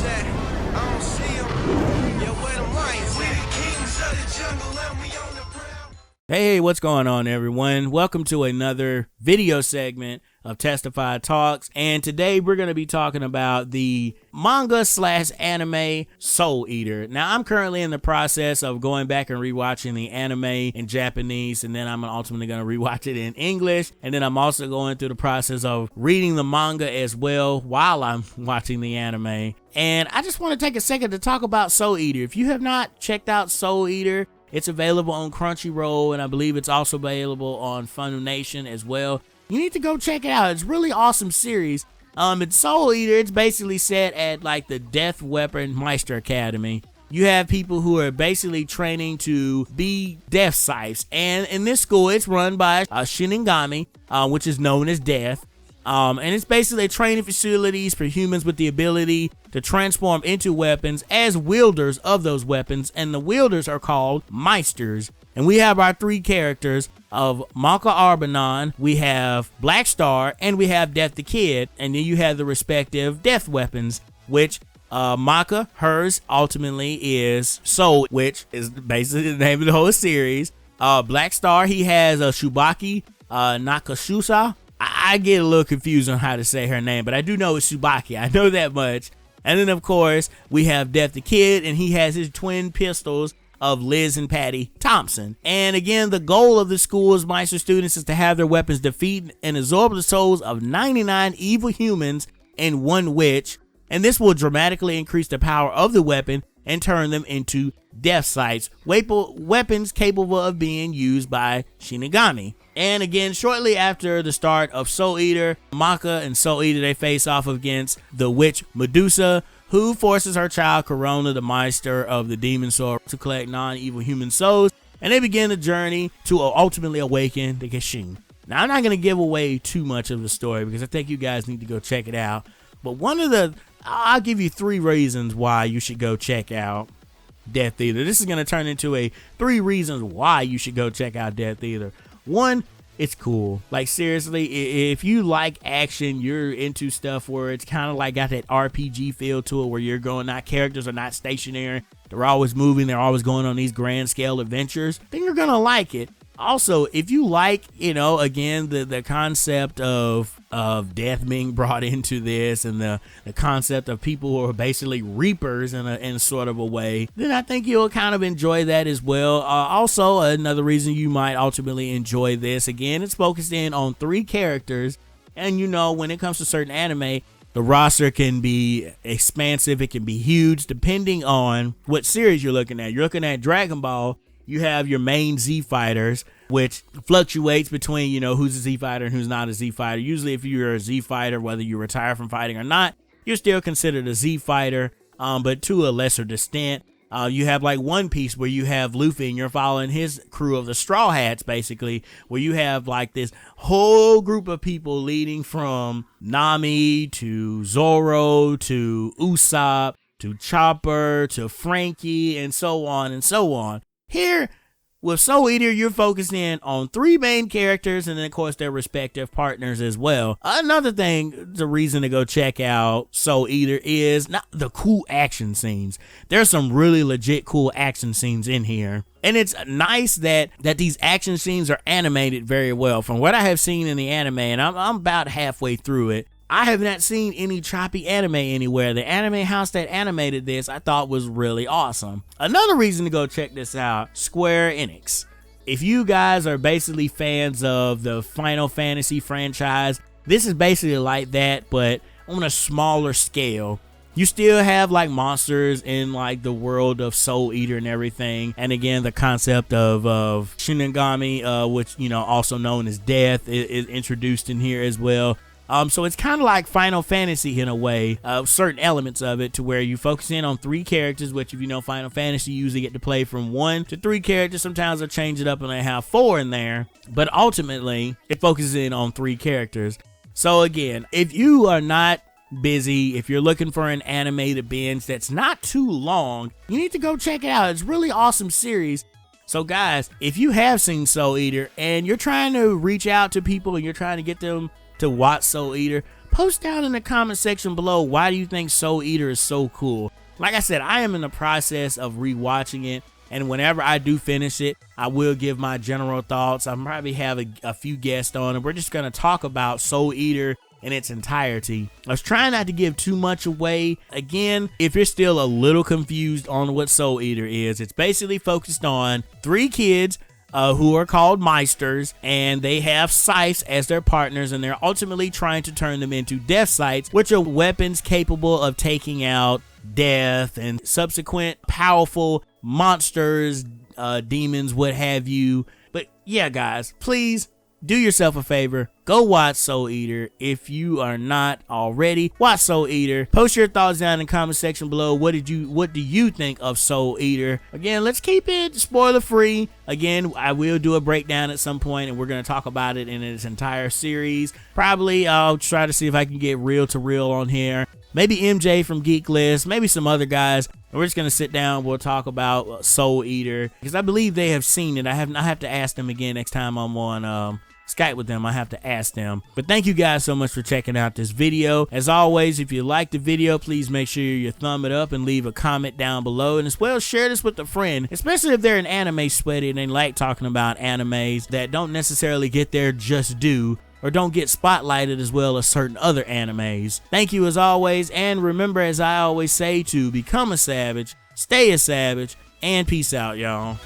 at? I don't see them. Yeah, where them lions at? We the kings of the jungle and we on the prowl. Hey, what's going on, everyone? Welcome to another video segment of Testify Talks, and today we're going to be talking about the manga slash anime Soul Eater. Now, I'm currently in the process of going back and rewatching the anime in Japanese, and then I'm ultimately going to rewatch it in English, and then I'm also going through the process of reading the manga as well while I'm watching the anime. And I just want to take a second to talk about Soul Eater. If you have not checked out Soul Eater, it's available on Crunchyroll, and I believe it's also available on Funimation as well. You need to go check it out. It's a really awesome series. It's Soul Eater. It's basically set at like the Death Weapon Meister Academy. You have people who are basically training to be death scythes, and in this school, it's run by a Shinigami, which is known as Death. And it's basically a training facilities for humans with the ability to transform into weapons as wielders of those weapons, and the wielders are called Meisters. And we have our three characters of Maka Arbanon, we have Black Star, and we have Death the Kid, and then you have the respective death weapons, which Maka, hers ultimately is Soul, which is basically the name of the whole series. Black Star, he has a Shubaki Nakashusa. I get a little confused on how to say her name, but I do know it's Tsubaki. I know that much. And then, of course, we have Death the Kid, and he has his twin pistols of Liz and Patty Thompson. And again, the goal of the school's Meister students is to have their weapons defeat and absorb the souls of 99 evil humans and one witch. And this will dramatically increase the power of the weapon and turn them into death scythes, weapons capable of being used by Shinigami. And again, shortly after the start of Soul Eater, Maka and Soul Eater, they face off against the witch Medusa, who forces her child Corona, the Meister of the Demon Sword, to collect non-evil human souls, and they begin the journey to ultimately awaken the Kishin. Now, I'm not going to give away too much of the story because I think you guys need to go check it out, but I'll give you 3 reasons why you should go check out Death Eater. This is going to turn into 3 reasons why you should go check out Death Eater. 1, it's cool. Like, seriously, if you like action, you're into stuff where it's kind of like got that RPG feel to it, where you're going, characters are not stationary, they're always moving, they're always going on these grand scale adventures, then you're gonna like it. Also, if you like, again, the concept of death being brought into this, and the concept of people who are basically reapers in sort of a way, then I think you'll kind of enjoy that as well. Also, another reason you might ultimately enjoy this, again, it's focused in on 3 characters, and when it comes to certain anime, the roster can be expansive, it can be huge, depending on what series you're looking at. You're looking at Dragon Ball, you have your main Z fighters, which fluctuates between, who's a Z fighter and who's not a Z fighter. Usually if you're a Z fighter, whether you retire from fighting or not, you're still considered a Z fighter, but to a lesser extent. You have like One Piece, where you have Luffy and you're following his crew of the Straw Hats, basically, where you have like this whole group of people leading from Nami to Zoro to Usopp to Chopper to Frankie and so on and so on. Here, with Soul Eater, you're focused in on 3 main characters and then, of course, their respective partners as well. Another thing, the reason to go check out Soul Eater is not the cool action scenes. There's some really legit cool action scenes in here. And it's nice that these action scenes are animated very well. From what I have seen in the anime, and I'm about halfway through it, I have not seen any choppy anime anywhere. The anime house that animated this, I thought was really awesome. Another reason to go check this out, Square Enix. If you guys are basically fans of the Final Fantasy franchise, this is basically like that, but on a smaller scale. You still have like monsters in like the world of Soul Eater and everything. And again, the concept of Shinigami, which, also known as Death, is introduced in here as well. So it's kind of like Final Fantasy in a way, certain elements of it, to where you focus in on 3 characters, which if you know Final Fantasy, you usually get to play from 1 to 3 characters. Sometimes they'll change it up and they have 4 in there, but ultimately it focuses in on 3 characters. So again, if you are not busy, if you're looking for an anime to binge that's not too long, you need to go check it out. It's a really awesome series. So guys, if you have seen Soul Eater and you're trying to reach out to people and you're trying to get them to watch Soul Eater, post down in the comment section below, why do you think Soul Eater is so cool? Like I said, I am in the process of rewatching it, and whenever I do finish it, I will give my general thoughts. I'll probably have a few guests on, and we're just going to talk about Soul Eater in its entirety. I was trying not to give too much away. Again, if you're still a little confused on what Soul Eater is, it's basically focused on 3 kids who are called Meisters, and they have scythes as their partners, and they're ultimately trying to turn them into death scythes, which are weapons capable of taking out death and subsequent powerful monsters, demons, what have you. But yeah, guys, please do yourself a favor, go watch Soul Eater. If you are not already, watch Soul Eater. Post your thoughts down in the comment section below. What do you think of Soul Eater? Again, let's keep it spoiler free. Again, I will do a breakdown at some point, and we're going to talk about it in its entire series. Probably I'll try to see if I can get Reel to Reel on here. Maybe MJ from Geek List, maybe some other guys. We're just going to sit down. We'll talk about Soul Eater, because I believe they have seen it. I have to ask them again next time I'm on Skype with them. I have to ask them. But thank you guys so much for checking out this video. As always, if you like the video, please make sure you thumb it up and leave a comment down below, and as well share this with a friend, especially if they're an anime sweaty and they like talking about animes that don't necessarily get their just due or don't get spotlighted as well as certain other animes. Thank you as always, and remember, as I always say, to become a savage, stay a savage, and peace out, y'all.